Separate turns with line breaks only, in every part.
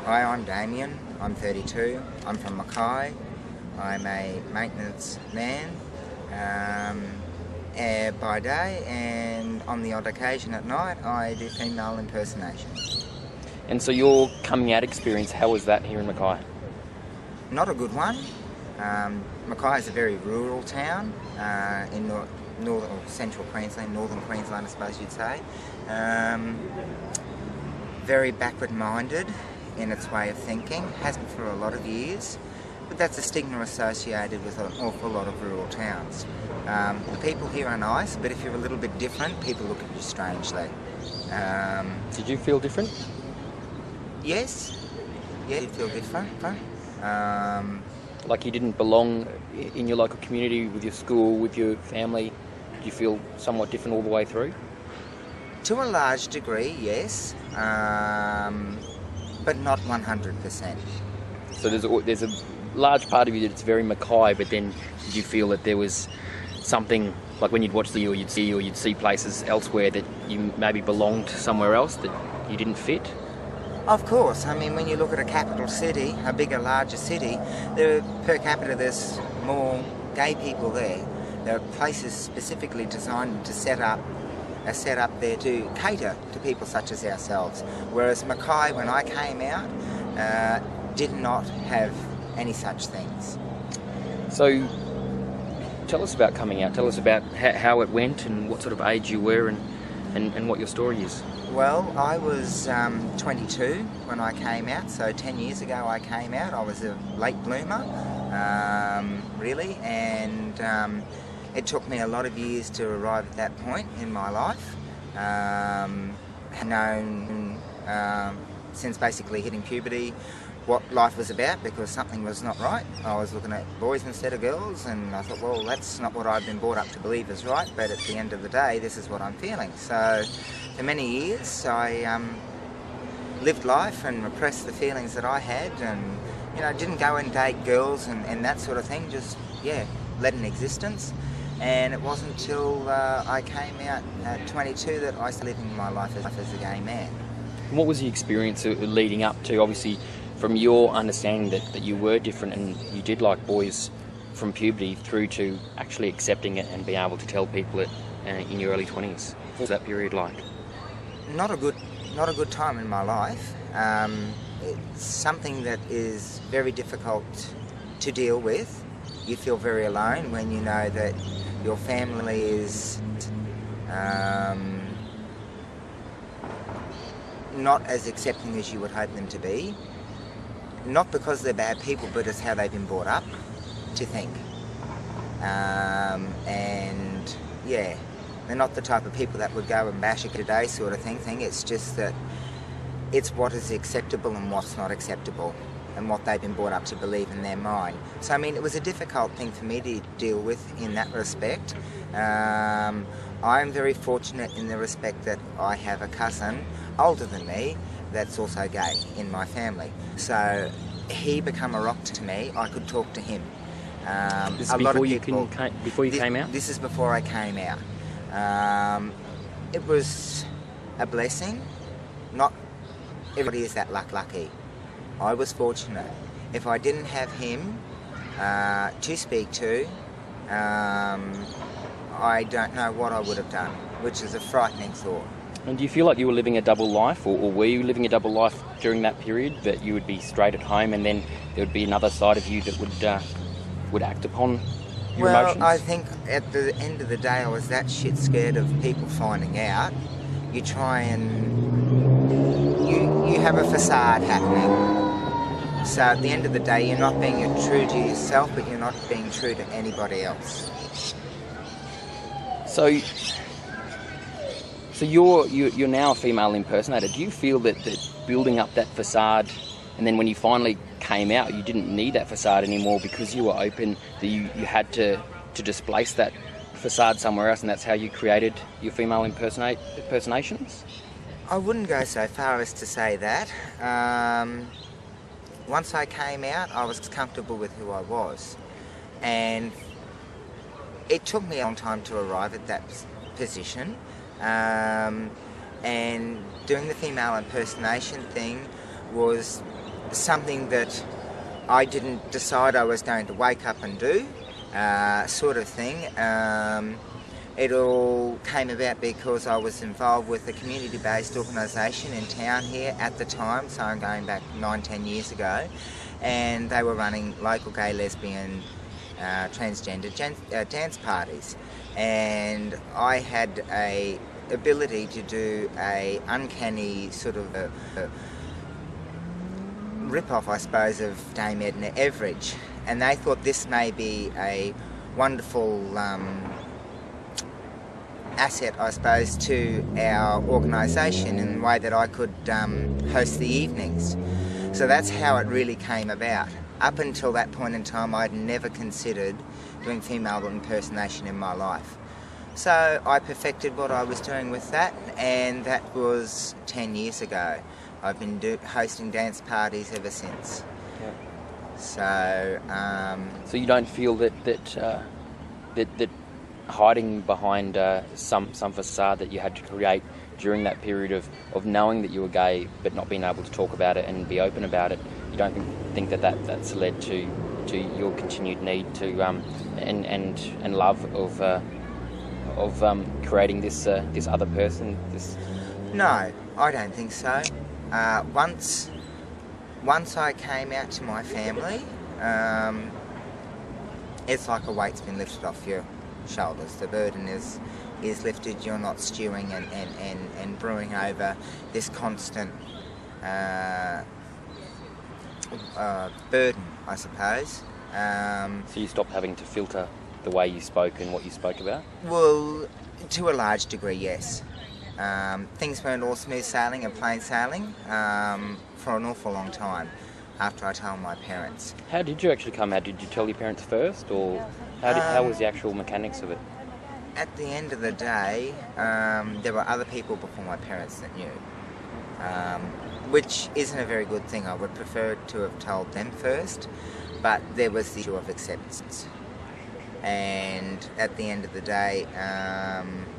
Hi, I'm Damian. I'm 32. I'm from Mackay. I'm a maintenance man by day, and on the odd occasion at night I do female impersonation.
And so your coming out experience, how was that here in Mackay?
Not a good one. Mackay is a very rural town in northern or central Queensland, northern Queensland I suppose you'd say. Very backward-minded in its way of thinking, has been for a lot of years, but that's a stigma associated with an awful lot of rural towns. The people here are nice, but if you're a little bit different, people look at you strangely.
Did you feel different?
Yes, yeah, you feel different.
Like you didn't belong in your local community, with your school, with your family? Did you feel somewhat different all the way through?
To a large degree, yes, but not 100%.
So there's a large part of you that's very Mackay, but then did you feel that there was something, like when you'd watch the or you'd see places elsewhere that you maybe belonged somewhere else, that you didn't fit?
Of course. I mean, when you look at a capital city, a bigger, larger city, per capita there's more gay people there. There are places specifically designed to set up there to cater to people such as ourselves. Whereas Mackay, when I came out, did not have any such things.
So tell us about coming out. Tell us about how it went and what sort of age you were and what your story is.
Well, I was 22 when I came out, so 10 years ago I came out. I was a late bloomer, really, and it took me a lot of years to arrive at that point in my life. I've known since basically hitting puberty what life was about, because something was not right. I was looking at boys instead of girls, and I thought, well, that's not what I've been brought up to believe is right, but at the end of the day, this is what I'm feeling. So for many years I lived life and repressed the feelings that I had, and didn't go and date girls and that sort of thing, just led an existence. And it wasn't until I came out at 22 that I started living my life as a gay man.
And what was the experience leading up to, obviously, from your understanding that you were different and you did like boys from puberty, through to actually accepting it and being able to tell people it in your early 20s? What was that period like?
Not a good time in my life. It's something that is very difficult to deal with. You feel very alone when you know that your family is not as accepting as you would hope them to be. Not because they're bad people, but it's how they've been brought up to think. They're not the type of people that would go and bash a today sort of thing. It's just that it's what is acceptable and what's not acceptable, and what they've been brought up to believe in their mind. So I mean, it was a difficult thing for me to deal with in that respect. I'm very fortunate in the respect that I have a cousin older than me that's also gay in my family. So he became a rock to me. I could talk to him.
This is before you came out?
This is before I came out. It was a blessing. Not everybody is that lucky. I was fortunate. If I didn't have him to speak to, I don't know what I would have done, which is a frightening thought.
And do you feel like you were living a double life, or were you living a double life during that period, that you would be straight at home and then there would be another side of you that would act upon your emotions?
Well, I think at the end of the day I was that shit scared of people finding out. You try and you have a facade happening. So at the end of the day you're not being true to yourself, but you're not being true to anybody else.
So you're now a female impersonator. Do you feel that building up that facade, and then when you finally came out, you didn't need that facade anymore because you were open, that you had to displace that facade somewhere else, and that's how you created your female impersonations?
I wouldn't go so far as to say that. Once I came out, I was comfortable with who I was. And it took me a long time to arrive at that position. And doing the female impersonation thing was something that I didn't decide I was going to wake up and do, sort of thing. It all came about because I was involved with a community-based organisation in town here at the time, so I'm going back 9-10 years ago, and they were running local gay, lesbian, transgender dance parties, and I had a ability to do a uncanny sort of a rip-off, I suppose, of Dame Edna Everage, and they thought this may be a wonderful asset, I suppose, to our organisation in the way that I could host the evenings. So that's how it really came about. Up until that point in time, I'd never considered doing female impersonation in my life. So I perfected what I was doing with that, and that was 10 years ago. I've been hosting dance parties ever since.
Yeah.
So
you don't feel that hiding behind some facade that you had to create during that period of knowing that you were gay but not being able to talk about it and be open about it, you don't think that's led to your continued need to and love of creating this other person?
No, I don't think so. Once I came out to my family, it's like a weight's been lifted off your shoulders. The burden is lifted. You're not stewing and brewing over this constant burden, I suppose.
So you stopped having to filter the way you spoke and what you spoke about?
Well, to a large degree, yes. Things weren't all smooth sailing and plain sailing for an awful long time after I told my parents.
How did you actually come out? Did you tell your parents first, or how was the actual mechanics of it?
At the end of the day, there were other people before my parents that knew, which isn't a very good thing. I would prefer to have told them first, but there was the issue of acceptance. And at the end of the day,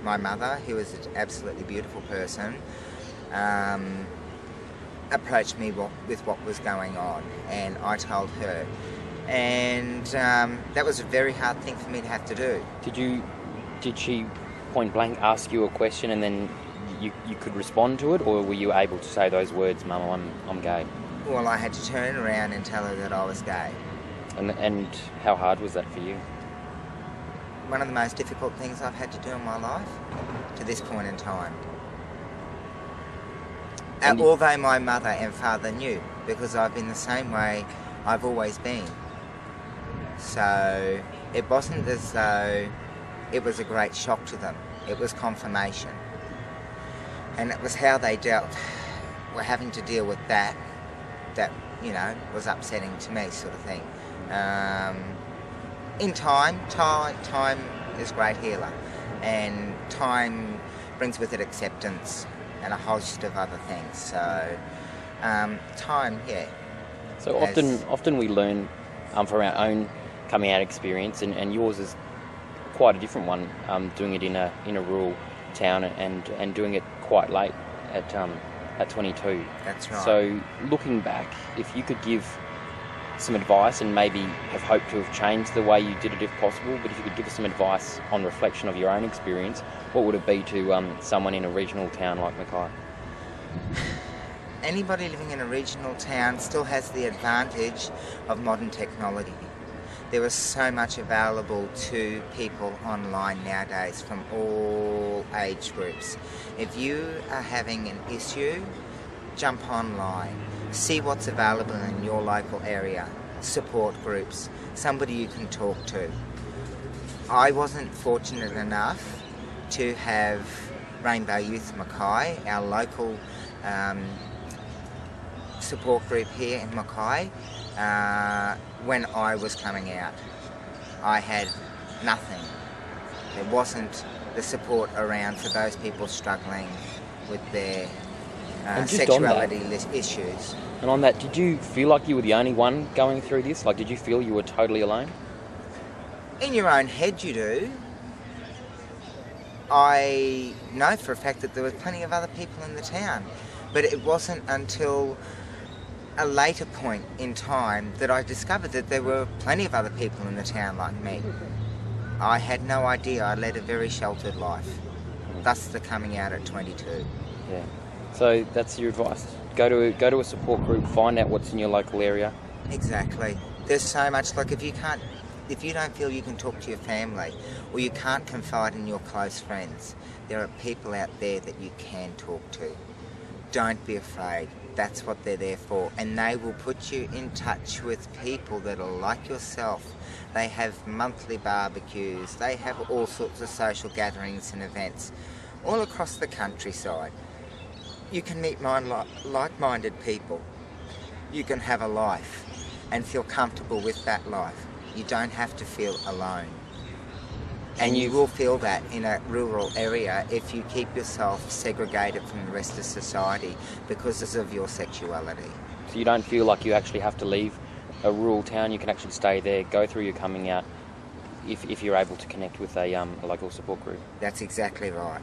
my mother, who was an absolutely beautiful person, approached me with what was going on, and I told her. And that was a very hard thing for me to have to do.
Did she point blank ask you a question and then you could respond to it, or were you able to say those words, "Mum, I'm gay"?
Well, I had to turn around and tell her that I was gay.
And how hard was that for you?
One of the most difficult things I've had to do in my life to this point in time. Although my mother and father knew, because I've been the same way I've always been. So it wasn't as though it was a great shock to them. It was confirmation. And it was how they were having to deal with that, was upsetting to me, sort of thing. In time is a great healer, and time brings with it acceptance and a host of other things. So, time, yeah.
So often we learn from our own coming out experience, and yours is quite a different one. Doing it in a rural town and doing it quite late at 22.
That's right.
So looking back, if you could give some advice, and maybe have hoped to have changed the way you did it if possible, but if you could give us some advice on reflection of your own experience, what would it be to someone in a regional town like Mackay?
Anybody living in a regional town still has the advantage of modern technology. There is so much available to people online nowadays from all age groups. If you are having an issue, jump online. See what's available in your local area, support groups, somebody you can talk to. I wasn't fortunate enough to have Rainbow Youth Mackay, our local support group here in Mackay, when I was coming out. I had nothing. There wasn't the support around for those people struggling with their sexuality issues.
And on that, did you feel like you were the only one going through this? Like, did you feel you were totally alone?
In your own head you do. I know for a fact that there were plenty of other people in the town, but it wasn't until a later point in time that I discovered that there were plenty of other people in the town like me. I had no idea. I led a very sheltered life. Thus the coming out at 22.
Yeah. So that's your advice. Go to a support group, find out what's in your local area.
Exactly. There's so much, like if you don't feel you can talk to your family or you can't confide in your close friends, there are people out there that you can talk to. Don't be afraid. That's what they're there for. And they will put you in touch with people that are like yourself. They have monthly barbecues. They have all sorts of social gatherings and events all across the countryside. You can meet like-minded people. You can have a life and feel comfortable with that life. You don't have to feel alone. And you will feel that in a rural area if you keep yourself segregated from the rest of society because of your sexuality.
So you don't feel like you actually have to leave a rural town. You can actually stay there, go through your coming out if you're able to connect with a local support group.
That's exactly right.